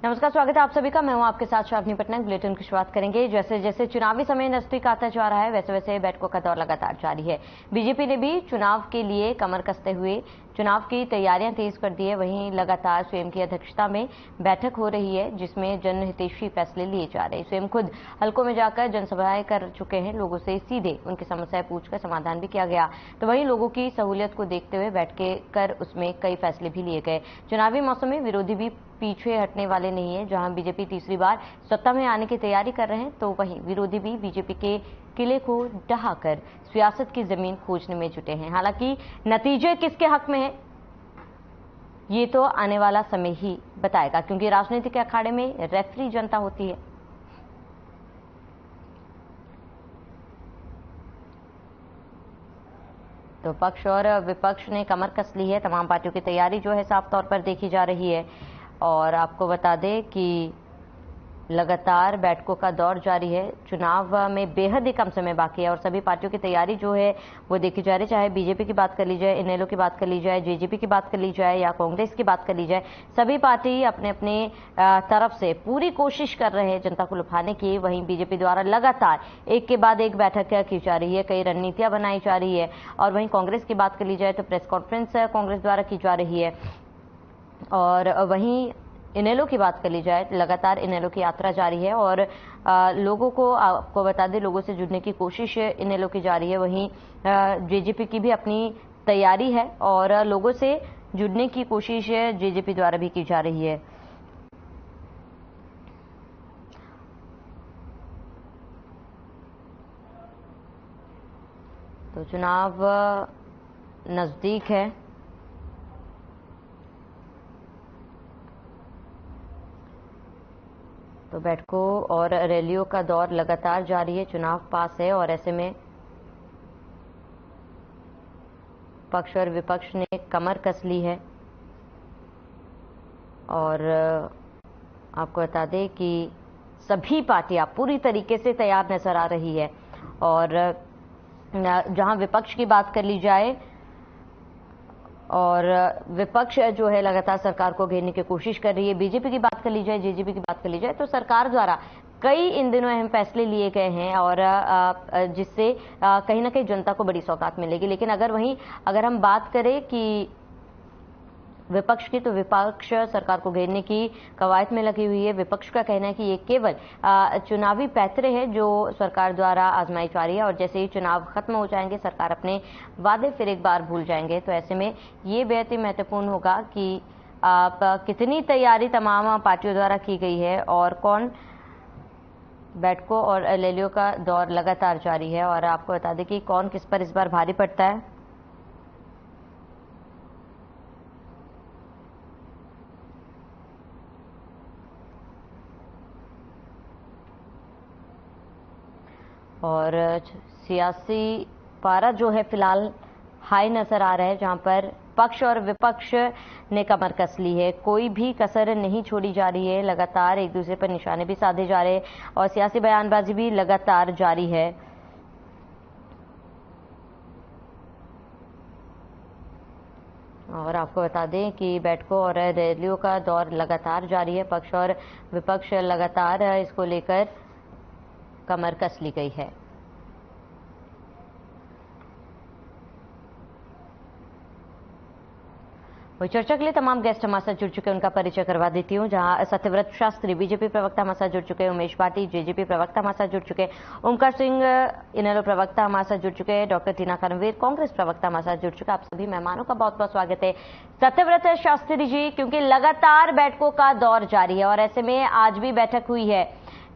नमस्कार, स्वागत है आप सभी का। मैं हूं आपके साथ श्रावणी पटनायक। बुलेटिन की शुरुआत करेंगे। जैसे जैसे चुनावी समय नजदीक आता जा रहा है, वैसे वैसे बैठकों का दौर लगातार जारी है। बीजेपी ने भी चुनाव के लिए कमर कसते हुए चुनाव की तैयारियां तेज कर दी है। वहीं लगातार स्वयं की अध्यक्षता में बैठक हो रही है, जिसमें जनहितैषी फैसले लिए जा रहे हैं। स्वयं खुद हलकों में जाकर जनसभाएं कर चुके हैं। लोगों से सीधे उनकी समस्याएं पूछकर समाधान भी किया गया। तो वहीं लोगों की सहूलियत को देखते हुए बैठकें कर उसमें कई फैसले भी लिए गए। चुनावी मौसम में विरोधी भी पीछे हटने वाले नहीं है। जहां बीजेपी तीसरी बार सत्ता में आने की तैयारी कर रहे हैं, तो वहीं विरोधी भी बीजेपी के किले को ढहाकर सियासत की जमीन खोजने में जुटे हैं। हालांकि नतीजे किसके हक में है, ये तो आने वाला समय ही बताएगा, क्योंकि राजनीतिक अखाड़े में रेफरी जनता होती है। तो पक्ष और विपक्ष ने कमर कस ली है। तमाम पार्टियों की तैयारी जो है साफ तौर पर देखी जा रही है। और आपको बता दें कि लगातार बैठकों का दौर जारी है। चुनाव में बेहद ही कम समय बाकी है और सभी पार्टियों की तैयारी जो है वो देखी जा रही है। चाहे बीजेपी की बात कर ली जाए, इनेलो की बात कर ली जाए, जेजेपी की बात कर ली जाए या कांग्रेस की बात कर ली जाए, सभी पार्टी अपने अपने तरफ से पूरी कोशिश कर रहे हैं जनता को लुभाने की। वहीं बीजेपी द्वारा लगातार एक के बाद एक बैठक की जा रही है, कई रणनीतियां बनाई जा रही है। और वहीं कांग्रेस की बात कर ली जाए तो प्रेस कॉन्फ्रेंस कांग्रेस द्वारा की जा रही है। और वहीं इनेलो की बात कर ली जाए, लगातार इनेलो की यात्रा जारी है और लोगों को, आपको बता दें, लोगों से जुड़ने की कोशिश इनेलो की जारी है। वहीं जेजेपी की भी अपनी तैयारी है और लोगों से जुड़ने की कोशिश जेजेपी द्वारा भी की जा रही है। तो चुनाव नजदीक है। तो बैठकों और रैलियों का दौर लगातार जारी है। चुनाव पास है और ऐसे में पक्ष और विपक्ष ने कमर कस ली है। और आपको बता दें कि सभी पार्टियां पूरी तरीके से तैयार नजर आ रही है। और जहां विपक्ष की बात कर ली जाए, और विपक्ष जो है लगातार सरकार को घेरने की कोशिश कर रही है। बीजेपी की बात कर ली जाए, जेजेपी की बात कर ली जाए, तो सरकार द्वारा कई इन दिनों अहम फैसले लिए गए हैं और जिससे कहीं ना कहीं जनता को बड़ी सौगात मिलेगी। लेकिन अगर हम बात करें कि विपक्ष की, तो विपक्ष सरकार को घेरने की कवायद में लगी हुई है। विपक्ष का कहना है कि ये केवल चुनावी पैतरे हैं जो सरकार द्वारा आजमाई जा रही है और जैसे ही चुनाव खत्म हो जाएंगे सरकार अपने वादे फिर एक बार भूल जाएंगे। तो ऐसे में ये बेहद ही महत्वपूर्ण होगा कि कितनी तैयारी तमाम पार्टियों द्वारा की गई है और कौन। बैठकों और रैलियों का दौर लगातार जारी है और आपको बता दें कि कौन किस पर इस बार भारी पड़ता है। और सियासी पारा जो है फिलहाल हाई नजर आ रहा है, जहां पर पक्ष और विपक्ष ने कमर कस ली है। कोई भी कसर नहीं छोड़ी जा रही है। लगातार एक दूसरे पर निशाने भी साधे जा रहे हैं और सियासी बयानबाजी भी लगातार जारी है। और आपको बता दें कि बैठकों और रैलियों का दौर लगातार जारी है। पक्ष और विपक्ष लगातार इसको लेकर कमर कस ली गई है। वही चर्चा के लिए तमाम गेस्ट हमारे साथ जुड़ चुके हैं, उनका परिचय करवा देती हूँ। जहां सत्यव्रत शास्त्री बीजेपी प्रवक्ता हमारे साथ जुड़ चुके हैं, उमेश भाटी जेजेपी प्रवक्ता हमारे साथ जुड़ चुके हैं, ओमकार सिंह इनेलो प्रवक्ता हमारे साथ जुड़ चुके हैं, डॉक्टर टीना करणवीर कांग्रेस प्रवक्ता हमारे साथ जुड़ चुके हैं। आप सभी मेहमानों का बहुत बहुत स्वागत है। सत्यव्रत शास्त्री जी, क्योंकि लगातार बैठकों का दौर जारी है और ऐसे में आज भी बैठक हुई है,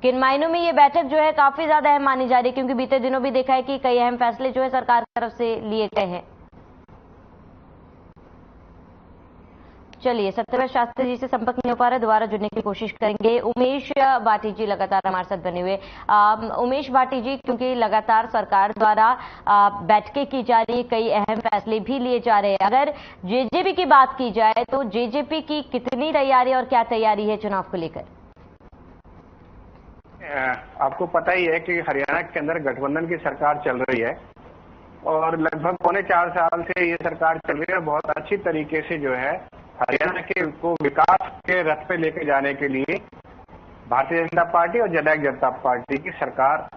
किन मायनों में ये बैठक जो है काफी ज्यादा अहम मानी जा रही है, क्योंकि बीते दिनों भी देखा है कि कई अहम फैसले जो है सरकार की तरफ से लिए गए हैं। चलिए, सत्यव्रत शास्त्री जी से संपर्क नहीं हो पा रहा, दोबारा जुड़ने की कोशिश करेंगे। उमेश भाटी जी लगातार हमारे साथ बने हुए। उमेश भाटी जी, क्योंकि लगातार सरकार द्वारा बैठकें की जा रही है, कई अहम फैसले भी लिए जा रहे हैं। अगर जेजेपी की बात की जाए तो जेजेपी की कितनी तैयारी और क्या तैयारी है चुनाव को लेकर? आपको पता ही है कि हरियाणा के अंदर गठबंधन की सरकार चल रही है और लगभग 4.25 साल से ये सरकार चल रही है। बहुत अच्छी तरीके से जो है हरियाणा के को विकास के रथ पे लेके जाने के लिए भारतीय जनता पार्टी और जननायक जनता पार्टी की सरकार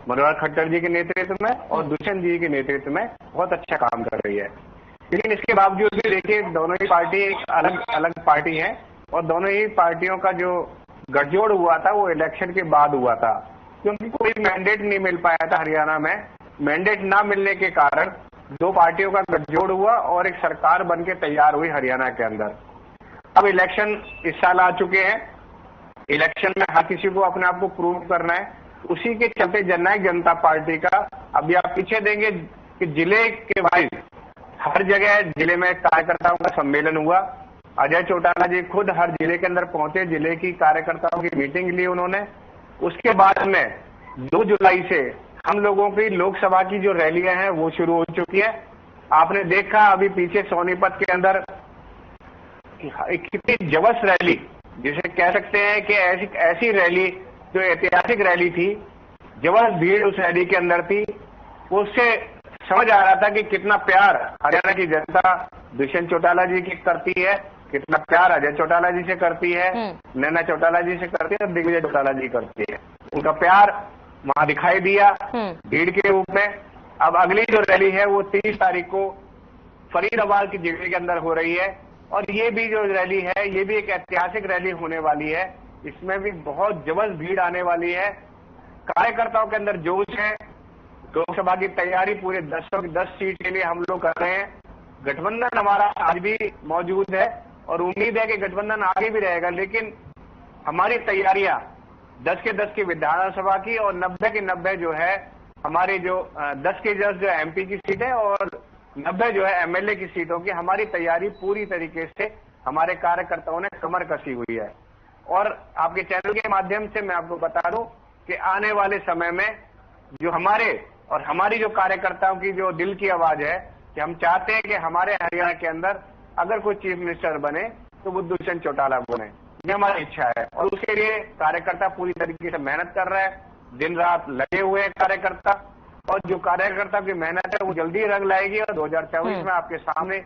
मनोहर खट्टर जी के नेतृत्व में और दुष्यंत जी के नेतृत्व में बहुत अच्छा काम कर रही है। लेकिन इसके बावजूद भी देखिए, दोनों ही पार्टी एक अलग अलग पार्टी है और दोनों ही पार्टियों का जो गठजोड़ हुआ था वो इलेक्शन के बाद हुआ था, क्योंकि कोई मैंडेट नहीं मिल पाया था हरियाणा में। मैंडेट ना मिलने के कारण दो पार्टियों का गठजोड़ हुआ और एक सरकार बनके तैयार हुई हरियाणा के अंदर। अब इलेक्शन इस साल आ चुके हैं। इलेक्शन में हर किसी को अपने आप को प्रूव करना है। उसी के चलते जननायक जनता पार्टी का, अभी आप पीछे देंगे कि जिले के वाइज हर जगह जिले में कार्यकर्ताओं का सम्मेलन हुआ। अजय चौटाला जी खुद हर जिले के अंदर पहुंचे, जिले की कार्यकर्ताओं की मीटिंग ली उन्होंने। उसके बाद में 2 जुलाई से हम लोगों की लोकसभा की जो रैलियां हैं वो शुरू हो चुकी है। आपने देखा अभी पीछे सोनीपत के अंदर कितनी जबरदस्त रैली, जिसे कह सकते हैं कि ऐसी रैली जो ऐतिहासिक रैली थी, जबरदस्त भीड़ उस रैली के अंदर थी। उससे समझ आ रहा था कि कितना प्यार हरियाणा की जनता दुष्यंत चौटाला जी की करती है, कितना प्यार अजय चौटाला जी से करती है, नैना चौटाला जी से करती है और दिग्विजय चौटाला जी करती है। उनका प्यार वहां दिखाई दिया भीड़ के रूप में। अब अगली जो रैली है वो 30 तारीख को फरीदाबाद की जिले के अंदर हो रही है और ये भी जो रैली है ये भी एक ऐतिहासिक रैली होने वाली है। इसमें भी बहुत जबरदस्त भीड़ आने वाली है। कार्यकर्ताओं के अंदर जोश है। लोकसभा की तैयारी पूरे 10 सीट के लिए हम लोग कर रहे हैं। गठबंधन हमारा आज भी मौजूद है और उम्मीद है कि गठबंधन आगे भी रहेगा, लेकिन हमारी तैयारियां 10 के 10 की विधानसभा की और 90 के 90 जो है हमारी जो 10 के 10 जो एमपी की सीट है और 90 जो है एमएलए की सीटों की, हमारी तैयारी पूरी तरीके से हमारे कार्यकर्ताओं ने कमर कसी हुई है। और आपके चैनल के माध्यम से मैं आपको बता दूं कि आने वाले समय में जो हमारे और हमारी जो कार्यकर्ताओं की जो दिल की आवाज है कि हम चाहते हैं कि हमारे हरियाणा के अंदर अगर कोई चीफ मिनिस्टर बने तो वो दुष्यंत चौटाला बने, ये हमारी इच्छा है। और उसके लिए कार्यकर्ता पूरी तरीके से मेहनत कर रहा है, दिन रात लगे हुए हैं कार्यकर्ता, और जो कार्यकर्ता की मेहनत है वो जल्दी रंग लाएगी और 2024 में आपके सामने,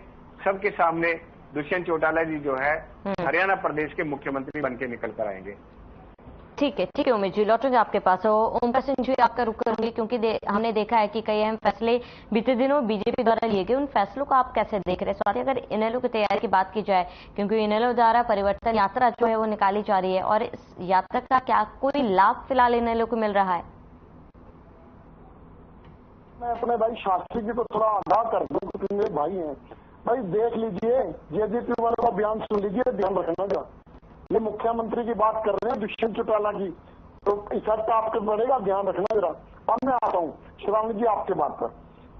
सबके सामने दुष्यंत चौटाला जी जो है हरियाणा प्रदेश के मुख्यमंत्री बनके निकल कर आएंगे। ठीक है उमेश जी, लौटेंगे आपके पास। ओमकार सिंह जी, आपका रुख करूंगी क्योंकि हमने देखा है कि कई अहम फैसले बीते दिनों बीजेपी द्वारा लिए गए। उन फैसलों को आप कैसे देख रहे हैं? साथ ही अगर इनेलो की तैयारी की बात की जाए, क्योंकि इनेलो द्वारा परिवर्तन यात्रा जो है वो निकाली जा रही है, और इस यात्रा का क्या कोई लाभ फिलहाल इनेलो को मिल रहा है? मैं अपने भाई शास्त्री जी को थोड़ा आगाह कर दूं क्योंकि मेरे भाई हैं। भाई देख लीजिए, जेजेपी वालों का बयान सुन लीजिए, ध्यान रखना जरा। ये मुख्यमंत्री की बात कर रहे हैं दुष्यंत चौटाला की, तो इफेक्ट आपको पड़ेगा, ध्यान रखना जरा। अब मैं आता हूँ श्रावणी जी आपके बात पर।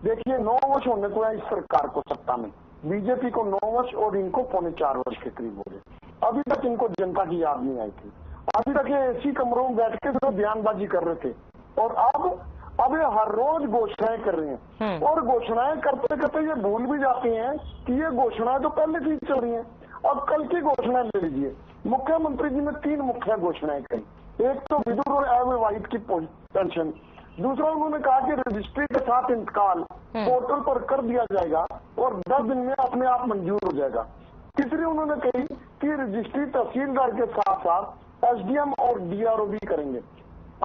देखिए 9 वर्ष होने को है इस सरकार को सत्ता में, बीजेपी को 9 वर्ष और इनको 4.25 वर्ष के करीब हो गए। अभी तक इनको जनता की याद नहीं आई थी। अभी तक ये ऐसी कमरों में बैठ के तो बयानबाजी कर रहे थे, और अब ये हर रोज घोषणाएं कर रहे हैं, और घोषणाएं करते करते ये भूल भी जाते हैं कि ये घोषणाएं तो पहले से ही चल रही हैं। अब कल की घोषणा ले लीजिए, मुख्यमंत्री जी ने 3 मुख्य घोषणाएं कही। एक तो विधुर और अविवाहित की पेंशन, दूसरा उन्होंने कहा कि रजिस्ट्री के साथ इंतकाल पोर्टल पर कर दिया जाएगा और 10 दिन में अपने आप मंजूर हो जाएगा। तीसरी उन्होंने कही कि रजिस्ट्री तहसीलदार के साथ साथ एसडीएम और डीआरओ भी करेंगे।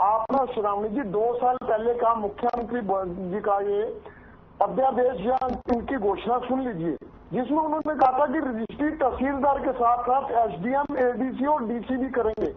आपने श्रावणी जी 2 साल पहले का मुख्यमंत्री जी का ये अध्यादेश या इनकी घोषणा सुन लीजिए, जिसमें उन्होंने कहा था कि रजिस्ट्री तहसीलदार के साथ साथ एसडीएम, एडीसी और डीसी भी करेंगे।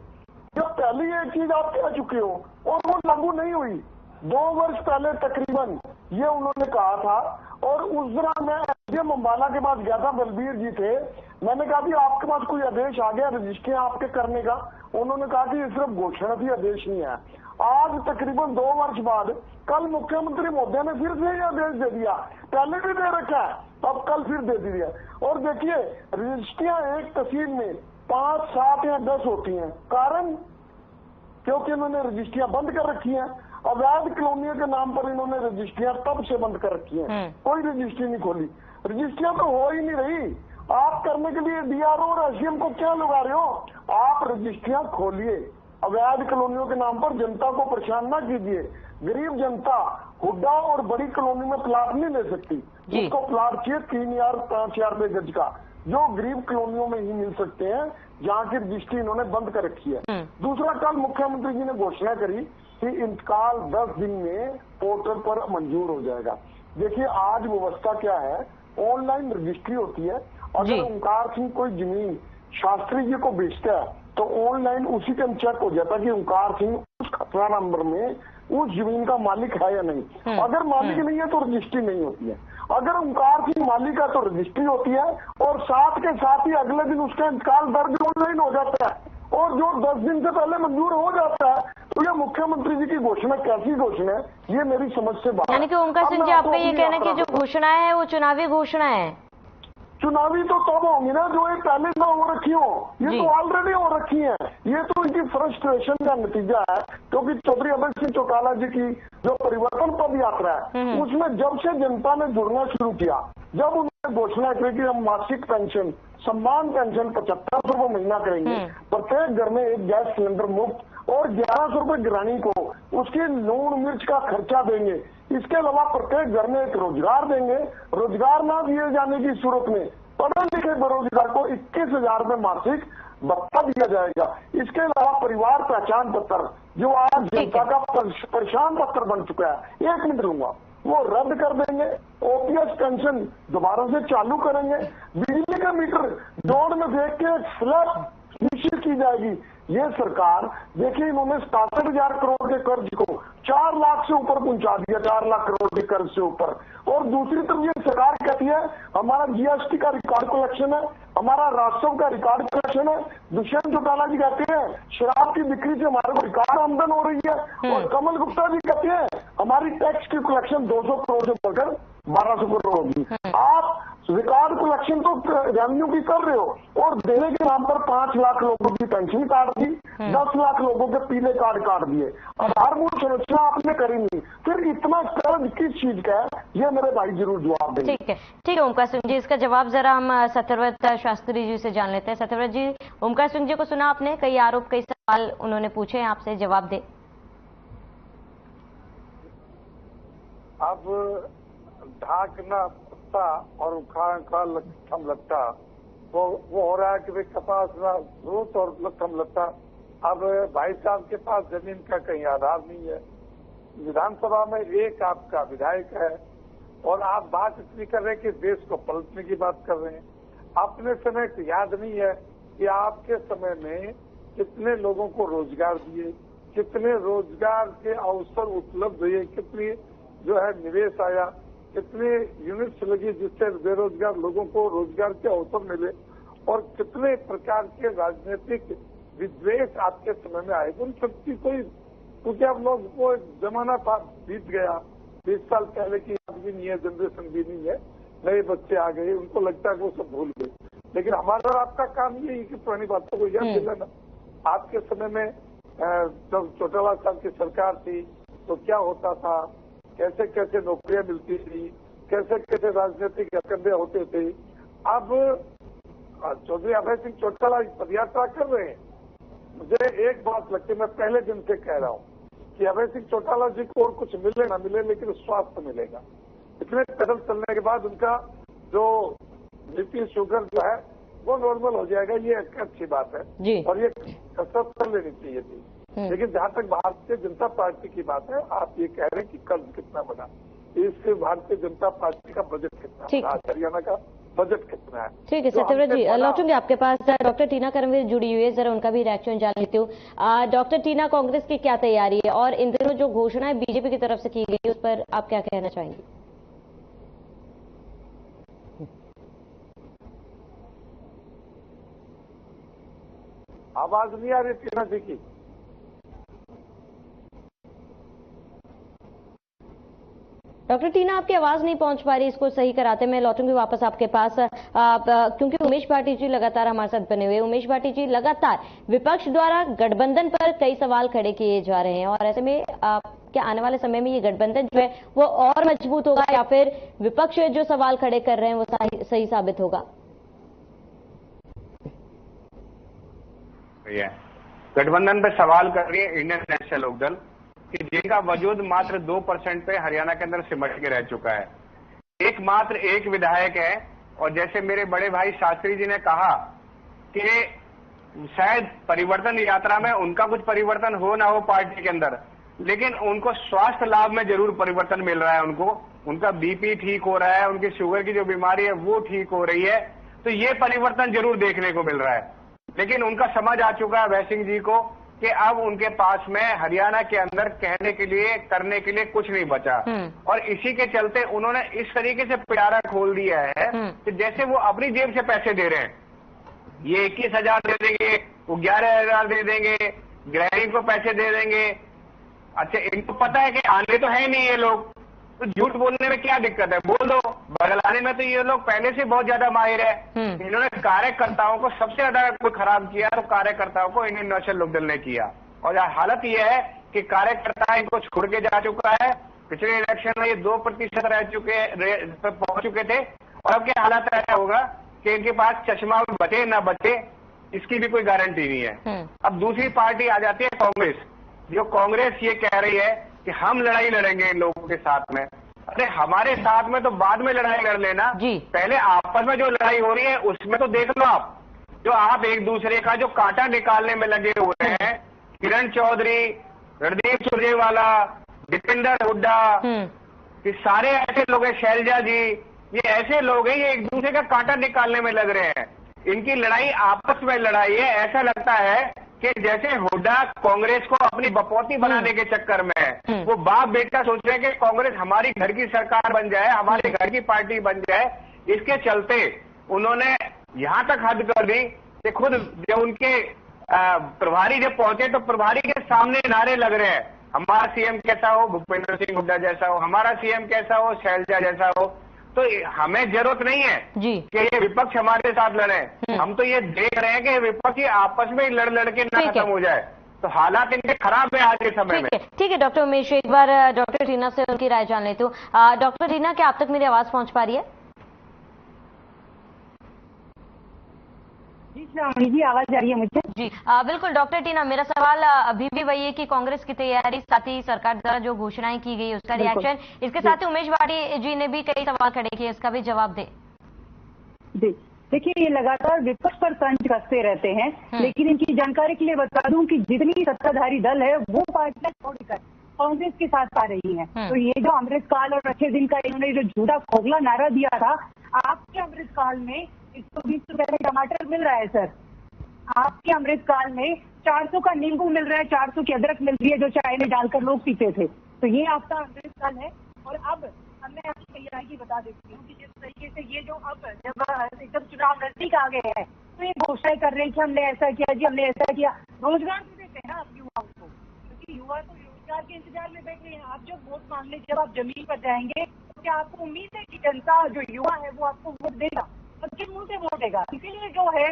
जब पहले ये चीज आप कह चुके हो और वो लागू नहीं हुई, 2 वर्ष पहले तकरीबन ये उन्होंने कहा था, और उस दौरान मैं एसडीएम अम्बाला के पास गया था, बलबीर जी थे। मैंने कहा कि आपके पास कोई आदेश आ गया रजिस्ट्री आपके करने का? उन्होंने कहा कि ये सिर्फ घोषणा थी, आदेश नहीं है। आज तकरीबन 2 वर्ष बाद कल मुख्यमंत्री मोदी ने फिर से ये आदेश दे दिया, पहले भी दे रखा है, अब कल फिर दे दिया। और देखिए रजिस्ट्रियां एक तहसील में 5, 7 या 10 होती हैं। कारण क्योंकि इन्होंने रजिस्ट्रियां बंद कर रखी हैं। अवैध कॉलोनियों के नाम पर इन्होंने रजिस्ट्रियां तब से बंद कर रखी हैं, कोई रजिस्ट्री नहीं खोली। रजिस्ट्रियां तो हो ही नहीं रही। आप करने के लिए डीआरओ और एसडीएम को क्या लगा रहे हो? आप रजिस्ट्रियां खोलिए, अवैध कॉलोनियों के नाम पर जनता को परेशान ना कीजिए। गरीब जनता हुड्डा और बड़ी कॉलोनी में प्लाट नहीं ले सकती, उसको प्लाट चाहिए 3 या 5 हजार रुपए गज का। जो गरीब कॉलोनियों में ही मिल सकते हैं, जहाँ की रजिस्ट्री इन्होंने बंद कर रखी है। दूसरा, कल मुख्यमंत्री जी ने घोषणा करी कि इंतकाल 10 दिन में पोर्टल पर मंजूर हो जाएगा। देखिए, आज व्यवस्था क्या है, ऑनलाइन रजिस्ट्री होती है। अगर ओंकार सिंह कोई जमीन शास्त्री जी को बेचता है तो ऑनलाइन उसी टाइम चेक हो जाता है कि ओंकार सिंह उस खतरा नंबर में उस जमीन का मालिक है या नहीं। अगर मालिक नहीं है तो रजिस्ट्री नहीं होती है। अगर ओंकार सिंह मालिक है तो रजिस्ट्री होती है, और साथ के साथ ही अगले दिन उसका इंतकाल दर्ज ऑनलाइन हो जाता है, और जो 10 दिन से पहले मंजूर हो जाता है। तो ये मुख्यमंत्री जी की घोषणा कैसी घोषणा है, ये मेरी समझ से बाहर। यानी कि ओंकार सिंह जी, आपका ये कहना है कि जो घोषणा है वो चुनावी घोषणा है? चुनावी तो तब होंगी ना जो ये पहले ना हो रखी हो, ये तो ऑलरेडी हो रखी है। ये तो इनकी फ्रस्ट्रेशन का नतीजा है, क्योंकि चौधरी अभय सिंह चौटाला जी की जो परिवर्तन पद यात्रा है, उसमें जब से जनता ने जुड़ना शुरू किया, जब उन्होंने घोषणा की कि हम मासिक पेंशन, सम्मान पेंशन 7500 रुपये महीना करेंगे, प्रत्येक घर में एक गैस सिलेंडर मुफ्त, और 1100 रुपये गिरानी को उसके लून मिर्च का खर्चा देंगे। इसके अलावा प्रत्येक घर में एक रोजगार देंगे। रोजगार ना दिए जाने की सूरत में पढ़े लिखे बेरोजगार को 21,000 रुपये मासिक भत्ता दिया जाएगा। इसके अलावा परिवार पहचान पत्र, जो आज जनता का परेशान पत्र बन चुका है, 1 मिनट लूंगा, वो रद्द कर देंगे। ओपीएस पेंशन दोबारा से चालू करेंगे। बिजली का मीटर जोड़ में देख के स्लैब निश्चित की जाएगी। ये सरकार, देखिए, इन्होंने 67,000 करोड़ के कर्ज को 4 लाख से ऊपर पहुंचा दिया, 4 लाख करोड़ के कर्ज से ऊपर। और दूसरी तरफ ये सरकार कहती है हमारा जीएसटी का रिकॉर्ड कलेक्शन है, हमारा राजस्व का रिकॉर्ड कलेक्शन है। दुष्यंत चौटाला जी कहते हैं शराब की बिक्री से हमारे को रिकॉर्ड आमदन हो रही है, और कमल गुप्ता जी कहते हैं हमारी टैक्स की कलेक्शन 200 करोड़ से बढ़कर 1200 करोड़ होगी। आप रिकॉर्ड कलेक्शन तो रेवेन्यू की कर रहे हो, और देने के नाम पर 5 लाख लोगों की पेंशन काट दी, 10 लाख लोगों के पीले कार्ड काट दिए, आधारभूत संरचना आपने करी नहीं। फिर इतना कर्ज किस चीज का है, ये मेरे भाई जरूर जवाब देंगे। ठीक है ओमकार सिंह जी, इसका जवाब जरा हम सत्यव्रत शास्त्री जी से जान लेते हैं। सत्यव्रत जी, ओमकार सिंह जी को सुना आपने, कई आरोप, कई सवाल उन्होंने पूछे हैं आपसे, जवाब दे। अब ढाकना पत्ता और उखाड़ का लट्ठम लट्टा, वो हो रहा है कि भाई कपास ना जरूरत और लट्ठम लट्टा। अब भाई साहब के पास जमीन का कहीं आधार नहीं है, विधानसभा में एक आपका विधायक है, और आप बात इतनी कर रहे हैं कि देश को पलटने की बात कर रहे हैं। अपने समय याद नहीं है कि आपके समय में कितने लोगों को रोजगार दिए, कितने रोजगार के अवसर उपलब्ध हुए, कितनी जो है निवेश आया, कितने यूनिट्स लगी जिससे बेरोजगार लोगों को रोजगार के अवसर मिले, और कितने प्रकार के राजनीतिक विद्वेष आपके समय में आए। उन सबकी कोई, क्योंकि अब लोग वो जमाना था बीत गया, 20 साल पहले की याद भी नहीं है, जनरेशन भी नहीं है, नए बच्चे आ गए, उनको लगता है कि वो सब भूल गए। लेकिन हमारा और आपका काम ये है कि पुरानी बातों को याद दिलाना। आपके समय में जब चौटाला साहब की सरकार थी तो क्या होता था, कैसे कैसे नौकरियां मिलती थी, कैसे कैसे राजनीतिक हथकंडे होते थे। अब चौधरी अभय सिंह चौटाला पदयात्रा कर रहे हैं। मुझे एक बात लगती है, मैं पहले दिन से कह रहा हूँ कि अभय सिंह चौटाला जी को और कुछ मिले ना मिले, लेकिन स्वास्थ्य मिलेगा। इतने पैदल चलने के बाद उनका जो बीपी शुगर जो है वो नॉर्मल हो जाएगा, ये एक अच्छी बात है, और ये कसरत कर लेनी चाहिए थी। लेकिन जहां तक भारतीय जनता पार्टी की बात है, आप ये कह रहे हैं कि कर्ज कितना बना, इससे भारतीय जनता पार्टी का बजट कितना है, हरियाणा का बजट कितना है। ठीक है सत्यव्रत जी, लौटूंगे आपके पास। डॉक्टर टीना कर्मवीर जुड़ी हुई है, जरा उनका भी रिएक्शन जान लेती हूँ। डॉक्टर टीना, कांग्रेस की क्या तैयारी है, और इन दिनों जो घोषणाएं बीजेपी की तरफ से की गई उस पर आप क्या कहना चाहेंगे? आवाज नहीं आ रही टीना जी की। डॉक्टर टीना, आपकी आवाज नहीं पहुंच पा रही, इसको सही कराते मैं लौटूंगी वापस आपके पास, क्योंकि उमेश भाटी जी लगातार हमारे साथ बने हुए। उमेश भाटी जी, लगातार विपक्ष द्वारा गठबंधन पर कई सवाल खड़े किए जा रहे हैं, और ऐसे में क्या आने वाले समय में ये गठबंधन जो है वो और मजबूत होगा, या फिर विपक्ष जो सवाल खड़े कर रहे हैं वो सही साबित होगा? गठबंधन पे सवाल कर रही है इंडियन नेशनल लोकदल कि जिनका वजूद मात्र 2% पे हरियाणा के अंदर सिमट के रह चुका है। एकमात्र एक विधायक है और जैसे मेरे बड़े भाई शास्त्री जी ने कहा कि शायद परिवर्तन यात्रा में उनका कुछ परिवर्तन हो ना हो पार्टी के अंदर, लेकिन उनको स्वास्थ्य लाभ में जरूर परिवर्तन मिल रहा है। उनका बीपी ठीक हो रहा है, उनकी शुगर की जो बीमारी है वो ठीक हो रही है, तो ये परिवर्तन जरूर देखने को मिल रहा है। लेकिन उनका समझ आ चुका है अभय सिंह जी को कि अब उनके पास में हरियाणा के अंदर कहने के लिए, करने के लिए कुछ नहीं बचा, और इसी के चलते उन्होंने इस तरीके से पिटारा खोल दिया है कि जैसे वो अपनी जेब से पैसे दे रहे हैं। ये 21,000 दे देंगे, वो 11,000 दे देंगे, गृहिणी को पैसे दे देंगे। अच्छा, इनको पता है कि आने तो है नहीं ये लोग, तो झूठ बोलने में क्या दिक्कत है, बोल दो। बदलाने में तो ये लोग पहले से बहुत ज्यादा माहिर है। इन्होंने कार्यकर्ताओं को सबसे ज्यादा कोई खराब किया तो कार्यकर्ताओं को इंडियन नेशनल लोकदल ने किया, और हालत यह है कि कार्यकर्ता इनको छोड़ के जा चुका है। पिछले इलेक्शन में ये 2% पहुंच चुके थे, और अब क्या हालत ऐसा होगा कि इनके पास चश्मा बचे ना बचे इसकी भी कोई गारंटी नहीं है। अब दूसरी पार्टी आ जाती है कांग्रेस, जो कांग्रेस ये कह रही है कि हम लड़ाई लड़ेंगे इन लोगों के साथ में। अरे हमारे साथ में तो बाद में लड़ाई लड़ लेना, पहले आपस में जो लड़ाई हो रही है उसमें तो देख लो आप। जो आप एक दूसरे का जो कांटा निकालने में लगे हुए हैं, किरण चौधरी, रणदीप सुरजेवाला, दीपेंद्र हुड्डा, ये सारे ऐसे लोग हैं, शैलजा जी, ये ऐसे लोग हैं, ये एक दूसरे का कांटा निकालने में लग रहे हैं। इनकी लड़ाई आपस में लड़ाई है। ऐसा लगता है कि जैसे हुड्डा कांग्रेस को अपनी बपौती बनाने के चक्कर में वो बाप बेटा सोच रहे हैं कि कांग्रेस हमारी घर की सरकार बन जाए, हमारे घर की पार्टी बन जाए। इसके चलते उन्होंने यहां तक हद कर दी कि खुद जब उनके प्रभारी जब पहुंचे तो प्रभारी के सामने नारे लग रहे हैं, हमारा सीएम कैसा हो, भूपेंद्र सिंह हुड्डा जैसा हो, हमारा सीएम कैसा हो, शैलजा जैसा हो। तो हमें जरूरत नहीं है कि ये विपक्ष हमारे साथ लड़े। हम तो ये देख रहे हैं कि विपक्ष ही आपस में लड़ के ना खत्म हो जाए। तो हालात इनके खराब है आज के समय में। ठीक है डॉक्टर उमेश, एक बार डॉक्टर टीना से उनकी राय जान लेती हूँ। डॉक्टर टीना, क्या आप तक मेरी आवाज पहुंच पा रही है? जी, आवाज आ रही है मुझे? जी बिल्कुल डॉक्टर टीना, मेरा सवाल अभी भी वही है कि कांग्रेस की तैयारी, साथ ही सरकार द्वारा जो घोषणाएं की गई उसका रिएक्शन, इसके साथ ही उमेश वाड़ी जी ने भी कई सवाल खड़े किए, इसका भी जवाब दे। जी देखिए, ये लगातार विपक्ष पर तंज कसते रहते हैं, लेकिन इनकी जानकारी के लिए बता दूं कि जितनी सत्ताधारी दल है वो पार्टियां छोड़कर कांग्रेस के साथ आ रही है। तो ये जो अमृतकाल और अच्छे दिन का इन्होंने जो झूठा खोखला नारा दिया था, आपके अमृतकाल में 120 रुपए में टमाटर मिल रहा है सर, आपके अमृतकाल में 400 का नींबू मिल रहा है, 400 की अदरक मिल रही है जो चाय में डालकर लोग पीते थे। तो ये आपका अमृतकाल है। और अब मैं आपकी तैयारी बता देती हूँ कि जिस तरीके से ये जो अब जब एकदम चुनाव नजदीक आ गए हैं तो ये घोषणाएं कर रहे हैं कि हमने ऐसा किया जी, हमने ऐसा किया। रोजगार तो देते हैं ना आप युवाओं को, क्योंकि युवा तो रोजगार के इंतजार में बैठे हैं। आप जब वोट मांगने, जब आप जमीन पर जाएंगे तो क्या आपको उम्मीद है कि जनता, जो युवा है वो आपको वोट देगा और किन मुंह से वोट देगा? इसीलिए जो है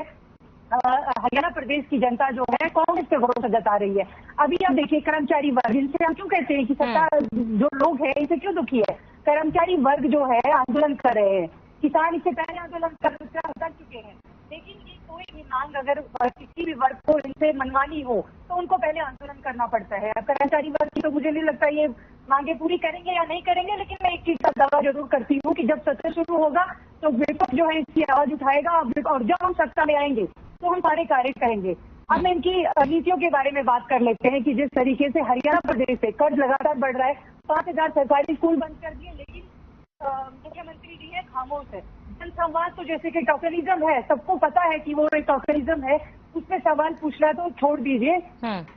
हरियाणा प्रदेश की जनता जो है कांग्रेस पे भरोसा जता रही है। अभी आप देखिए, कर्मचारी वर्ग, जिनसे हम क्यों कहते हैं कि सत्ता जो लोग हैं इनसे क्यों दुखी है, कर्मचारी वर्ग जो है आंदोलन कर रहे हैं, किसान इससे पहले आंदोलन कर चुके हैं, लेकिन ये कोई भी मांग अगर किसी भी वर्ग को इनसे मनवानी हो तो उनको पहले आंदोलन करना पड़ता है। कर्मचारी वर्ग की तो मुझे नहीं लगता ये मांगे पूरी करेंगे या नहीं करेंगे, लेकिन मैं एक चीज का दावा जरूर करती हूँ कि जब सत्र शुरू होगा तो विपक्ष जो है इसकी आवाज उठाएगा, और जब हम सत्ता में आएंगे तो हम सारे कार्य करेंगे। अब मैं इनकी नीतियों के बारे में बात कर लेते हैं कि जिस तरीके से हरियाणा प्रदेश से कर्ज लगातार बढ़ रहा है, 5,000 सरकारी स्कूल बंद कर दिए, लेकिन मुख्यमंत्री जी है खामोश है। जनसंवाद तो जैसे कि टोकनिज्म है, सबको पता है कि वो एक टोकनिज्म है, उसमें सवाल पूछना तो छोड़ दीजिए।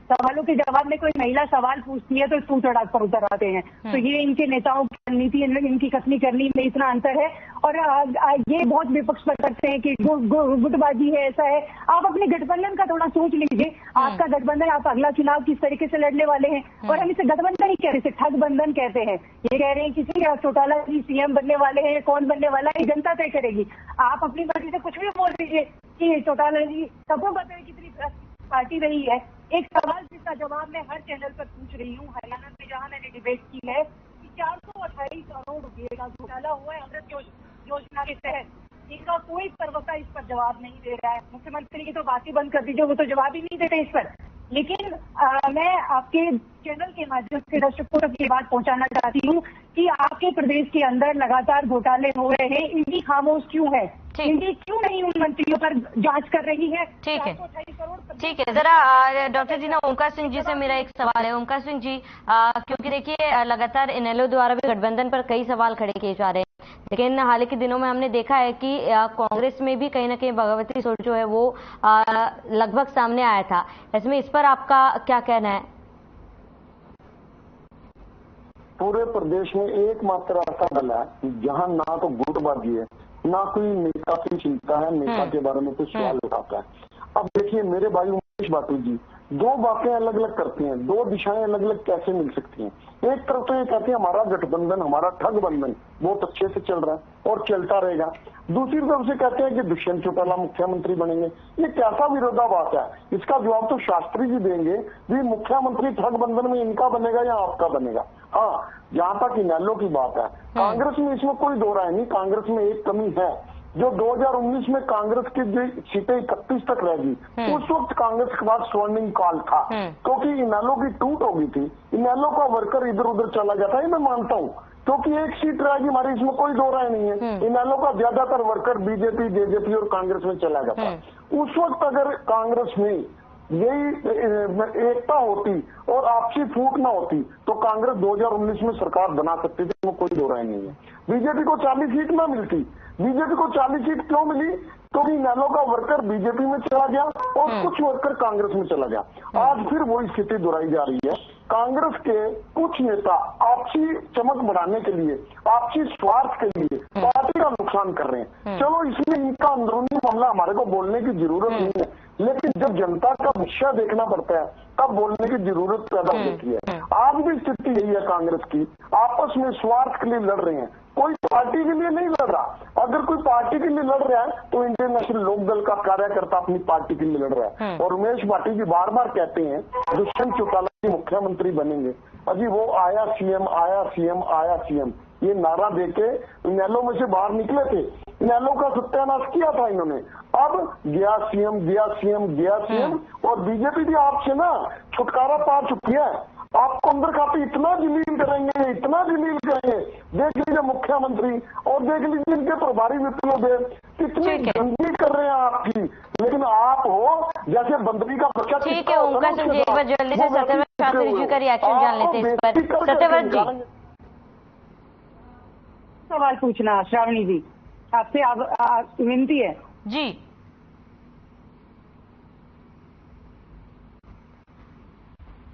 सवालों के जवाब में कोई महिला सवाल पूछती है तो तू तड़ाक पर उतर आते हैं। तो ये इनके नेताओं की नीति, इनकी कथनी करनी में इतना अंतर है। और ये बहुत विपक्ष पर करते हैं कि गुटबाजी है, ऐसा है। आप अपने गठबंधन का थोड़ा सोच लीजिए, आपका गठबंधन, आप अगला चुनाव किस तरीके से लड़ने वाले हैं। और हम इसे गठबंधन ही कह रहे, इसे ठग बंधन कहते हैं। ये कह रहे हैं किसी चौटाला जी सीएम बनने वाले हैं, कौन बनने वाला है जनता तय करेगी। आप अपनी मर्जी से कुछ भी बोल दीजिए कि चौटाला जी, सबको पता है कितनी पार्टी रही है। एक सवाल जिसका जवाब मैं हर चैनल पर पूछ रही हूँ, हरियाणा में जहाँ मैंने डिबेट की है, कि 428 करोड़ रुपये का घोटाला हुआ है अमृत योजना के तहत। इनका कोई प्रवक्ता इस पर जवाब नहीं दे रहा है। मुख्यमंत्री की तो बात ही बंद कर दीजिए, वो तो जवाब ही नहीं देते इस पर। लेकिन मैं आपके चैनल के माध्यम से दर्शकों तक ये बात पहुंचाना चाहती हूँ कि आपके प्रदेश के अंदर लगातार घोटाले हो रहे हैं, इनकी खामोश क्यों है? हिंदी क्यों नहीं उन मंत्रियों पर जांच कर रही है? ठीक है, ठीक है। जरा डॉक्टर जी ना, ओमकार सिंह जी से मेरा एक सवाल है। ओमकार सिंह जी, क्योंकि देखिए लगातार इनेलो द्वारा भी गठबंधन पर कई सवाल खड़े किए जा रहे हैं, लेकिन हाल ही के दिनों में हमने देखा है कि कांग्रेस में भी कहीं ना कहीं भगवती सोच जो है वो लगभग सामने आया था। इसमें इस पर आपका क्या कहना है? पूरे प्रदेश में एकमात्र ऐसा दल है जहां ना तो गुटबाजी है, ना कोई नेता की चिंता है, नेता के बारे में कोई सवाल उठाता है। अब देखिए मेरे भाई उमेश बाटू जी दो बातें अलग अलग करते हैं, दो दिशाएं अलग अलग कैसे मिल सकती हैं? एक तरफ तो ये कहते हैं हमारा गठबंधन, हमारा ठग बंधन बहुत अच्छे से चल रहा है और चलता रहेगा, दूसरी तरफ से कहते हैं कि दुष्यंत चौटाला मुख्यमंत्री बनेंगे। ये कैसा विरोधाभास है? इसका जवाब तो शास्त्री जी देंगे, भी मुख्यमंत्री ठग बंधन में इनका बनेगा या आपका बनेगा। हाँ, जहां तक इनेलो की बात है, कांग्रेस में इसमें कोई दो राय नहीं, कांग्रेस में एक कमी है जो 2019 में कांग्रेस की जो सीटें 31 तक रहेगी, उस वक्त कांग्रेस के पास स्वर्णिम काल था, क्योंकि इनेलो की टूट हो गई थी, इनेलो का वर्कर इधर उधर चला गया था। ये मैं मानता हूँ, क्योंकि एक सीट रहेगी हमारी, इसमें कोई दो राय नहीं है। इनेलो का ज्यादातर वर्कर बीजेपी, जेजेपी और कांग्रेस में चला गया था। उस वक्त अगर कांग्रेस में यही एकता होती और आपसी फूट ना होती तो कांग्रेस 2019 में सरकार बना सकती थी, इसमें कोई दो राय नहीं है। बीजेपी को 40 सीट ना मिलती, बीजेपी को 40 सीट क्यों मिली? क्योंकि इनेलो का वर्कर बीजेपी में चला गया और कुछ वर्कर कांग्रेस में चला गया। आज फिर वही स्थिति दोहराई जा रही है। कांग्रेस के कुछ नेता आपसी चमक बढ़ाने के लिए, आपसी स्वार्थ के लिए पार्टी का नुकसान कर रहे हैं। चलो इसमें इनका अंदरूनी मामला हमारे को बोलने की जरूरत नहीं है, लेकिन जब जनता का विषय देखना पड़ता है तब बोलने की जरूरत पैदा होती है। आज भी स्थिति यही है कांग्रेस की, आपस में स्वार्थ के लिए लड़ रहे हैं, कोई पार्टी के लिए नहीं लड़ रहा। अगर कोई पार्टी के लिए लड़ रहा है तो इंडियन नेशनल लोकदल का कार्यकर्ता अपनी पार्टी के लिए लड़ रहा है। और उमेश बाटी जी बार बार कहते हैं दुष्यंत चौटाला जी मुख्यमंत्री बनेंगे, अभी वो आया सीएम, आया सीएम, आया सीएम, ये नारा देके इनेलो में से बाहर निकले थे, इनेलो का सत्यानाश किया था इन्होंने। अब गया सीएम, गया सीएम, गया सीएम, और बीजेपी भी आपसे ना छुटकारा पा चुकी है। आपको अंदर खाते इतना जलील करेंगे, इतना जलील करेंगे, देख लीजिए मुख्यमंत्री और देख लीजिए इनके प्रभारी विप्लव कितनी गंदी कर रहे हैं आपकी, लेकिन आप हो जैसे बंदरी का बच्चा। ठीक है ओमकार सिंह जी, एक बार जल्दी से सत्यव्रत शास्त्री जी का रिएक्शन जान लेते हैं इस पर। सत्यव्रत जी सवाल पूछना, श्रावणी जी आपसे विनती है जी।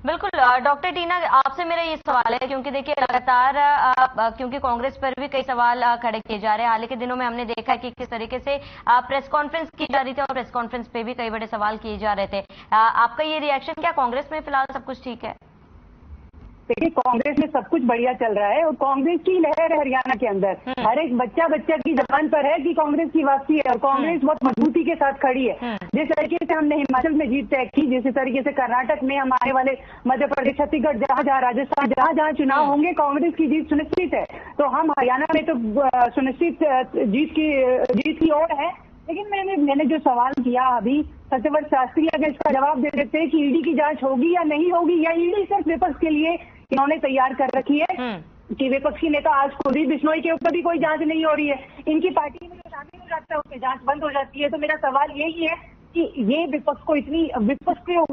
बिल्कुल डॉक्टर टीना, आपसे मेरा ये सवाल है, क्योंकि देखिए लगातार क्योंकि कांग्रेस पर भी कई सवाल खड़े किए जा रहे हैं। हाल के दिनों में हमने देखा कि किस तरीके से प्रेस कॉन्फ्रेंस की जा रही थी और प्रेस कॉन्फ्रेंस पे भी कई बड़े सवाल किए जा रहे थे। आपका ये रिएक्शन, क्या कांग्रेस में फिलहाल सब कुछ ठीक है? देखिए कांग्रेस में सब कुछ बढ़िया चल रहा है और कांग्रेस की लहर है हरियाणा के अंदर, हर एक बच्चा की जबान पर है कि कांग्रेस की वापसी है और कांग्रेस बहुत मजबूती के साथ खड़ी है। जिस तरीके से हमने हिमाचल में जीत तय की, जिस तरीके से कर्नाटक में हम आने वाले मध्य प्रदेश, छत्तीसगढ़, जहां जहां राजस्थान, जहां जहां चुनाव होंगे कांग्रेस की जीत सुनिश्चित है। तो हम हरियाणा में तो सुनिश्चित जीत की ओर है। लेकिन मैंने जो सवाल किया अभी, सत्यव्रत शास्त्री अगर इसका जवाब दे देते कि ईडी की जांच होगी या नहीं होगी, या ईडी सिर्फ विपक्ष के लिए इन्होंने तैयार कर रखी है कि विपक्ष की नेता आज कुलदीप बिश्नोई के ऊपर भी कोई जांच नहीं हो रही है, इनकी पार्टी में जो शामिल हो जाता है उसकी जांच बंद हो जाती है। तो मेरा सवाल यही है कि ये विपक्ष को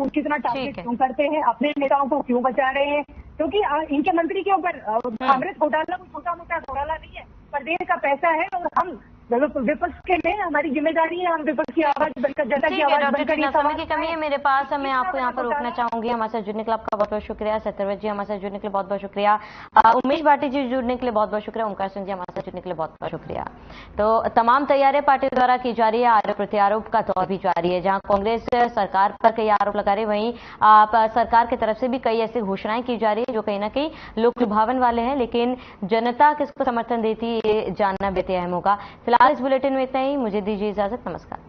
कितना टारगेट क्यों करते हैं, अपने नेताओं को क्यों बचा रहे हैं? क्योंकि इनके मंत्री के ऊपर कांग्रेस घोटाला कोई छोटा मोटा घोटाला नहीं है, प्रदेश का पैसा है और हम विपक्ष के में हमारी जिम्मेदारी है, हम विपक्ष की आवाज बनकर, जनता की आवाज बनकर। समय की कमी है मेरे पास, मैं आपको यहाँ पर रोकना चाहूंगी। हमारे साथ जुड़ने के लिए आपका बहुत बहुत शुक्रिया। सत्यव्रत जी हमारे साथ जुड़ने के लिए बहुत बहुत शुक्रिया। उमेश बाटी जी जुड़ने के लिए बहुत बहुत शुक्रिया। ओमकार सिंह जी हमारे साथ जुड़ने के लिए बहुत बहुत शुक्रिया। तो तमाम तैयारियां पार्टी द्वारा की जा रही है, आरोप प्रत्यारोप का दौर भी जारी है, जहां कांग्रेस सरकार पर कई आरोप लगा रही है, वहीं सरकार की तरफ से भी कई ऐसी घोषणाएं की जा रही है जो कहीं ना कहीं लोक लुभावन वाले हैं, लेकिन जनता किसको समर्थन देती है ये जानना बेहद अहम होगा। फिलहाल इस बुलेटिन में इतना ही, मुझे दीजिए इजाजत, नमस्कार।